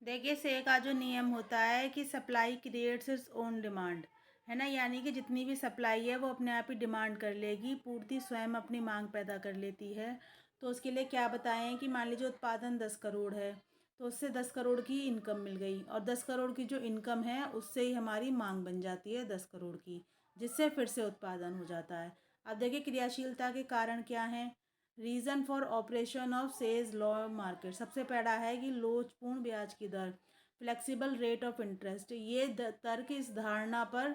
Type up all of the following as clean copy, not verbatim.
देखिए, से का जो नियम होता है कि supply creates its own demand, है ना? यानी कि जितनी भी सप्लाई है वो अपने आप ही डिमांड कर लेगी, पूर्ति स्वयं अपनी मांग पैदा कर लेती है। तो उसके लिए क्या बताएं कि मान लीजिए उत्पादन 10 करोड़ है, तो उससे 10 करोड़ की इनकम मिल गई और 10 करोड़ की जो इनकम है उससे ही हमारी मांग बन जाती है 10 करोड़ की, जिससे फिर से उत्पादन हो जाता है। अब देखिए, क्रियाशीलता के कारण क्या हैं? Reason for operation of says law market, सबसे पहला है कि लोचपूर्ण ब्याज की दर, फ्लेक्सिबल रेट ऑफ इंटरेस्ट। ये तर्क इस धारणा पर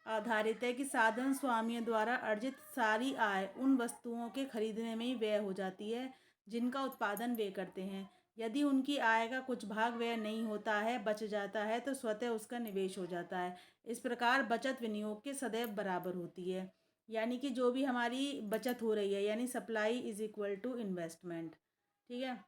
आधारित है कि साधन स्वामियों द्वारा अर्जित सारी आय उन वस्तुओं के खरीदने में ही व्यय हो जाती है जिनका उत्पादन वे करते हैं। यदि उनकी आय का कुछ भाग व्यय नहीं होता है, बच जाता है, तो स्वतः उसका निवेश हो जाता है। इस प्रकार बचत विनियोग के सदैव बराबर होती है। यानी कि जो भी हमारी बचत हो रही है, यानी supply is equal to investment. ठीक है।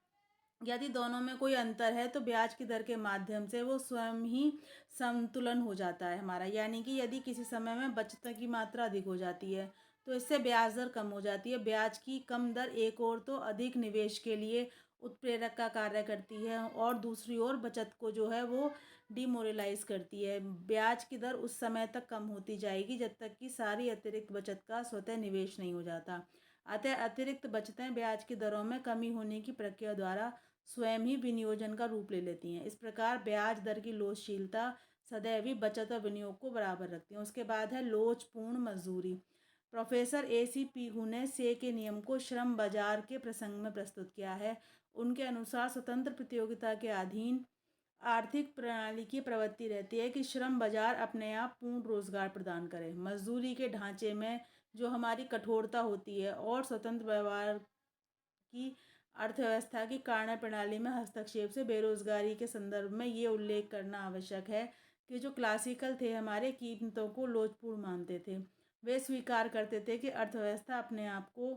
यदि दोनों में कोई अंतर है तो ब्याज की दर के माध्यम से वो स्वयं ही संतुलन हो जाता है हमारा। यानी कि यदि किसी समय में बचत की मात्रा अधिक हो जाती है तो इससे ब्याज दर कम हो जाती है। ब्याज की कम दर एक और तो अधिक निवेश के लिए उत्प्रेरक का कार्य करती है और दूसरी ओर बचत को जो है वो डिमोरलाइज करती है। ब्याज की दर उस समय तक कम होती जाएगी जब तक कि सारी अतिरिक्त बचत का स्वतः निवेश नहीं हो जाता। अतः अतिरिक्त बचतें ब्याज की दरों में कमी होने की प्रक्रिया द्वारा स्वयं ही विनियोजन का रूप ले लेती हैं। इस प्रकार ब्याज दर की लोचशीलता सदैव ही बचत और विनियोग को बराबर रखती है। उसके बाद है लोचपूर्ण मजदूरी। प्रोफेसर AC पीगू ने से के नियम को श्रम बाजार के प्रसंग में प्रस्तुत किया है। उनके अनुसार स्वतंत्र प्रतियोगिता के अधीन आर्थिक प्रणाली की प्रवृत्ति रहती है कि श्रम बाजार अपने आप पूर्ण रोजगार प्रदान करे। मजदूरी के ढांचे में जो हमारी कठोरता होती है और स्वतंत्र व्यवहार की अर्थव्यवस्था की कार्य प्रणाली में हस्तक्षेप से बेरोजगारी के संदर्भ में ये उल्लेख करना आवश्यक है कि जो क्लासिकल थे हमारे कीमतों को लोचपूर्ण मानते थे। वे स्वीकार करते थे कि अर्थव्यवस्था अपने आप को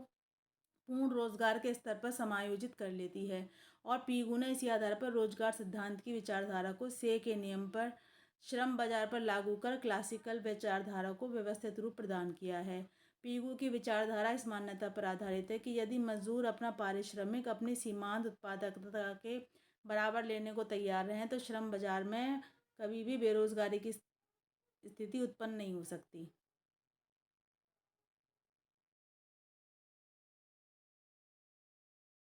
पूर्ण रोजगार के स्तर पर समायोजित कर लेती है। और पीगू ने इसी आधार पर रोजगार सिद्धांत की विचारधारा को से के नियम पर श्रम बाजार पर लागू कर क्लासिकल विचारधारा को व्यवस्थित रूप प्रदान किया है। पीगू की विचारधारा इस मान्यता पर आधारित है कि यदि मजदूर अपना पारिश्रमिक अपनी सीमांत उत्पादकता के बराबर लेने को तैयार रहें तो श्रम बाजार में कभी भी बेरोजगारी की स्थिति उत्पन्न नहीं हो सकती।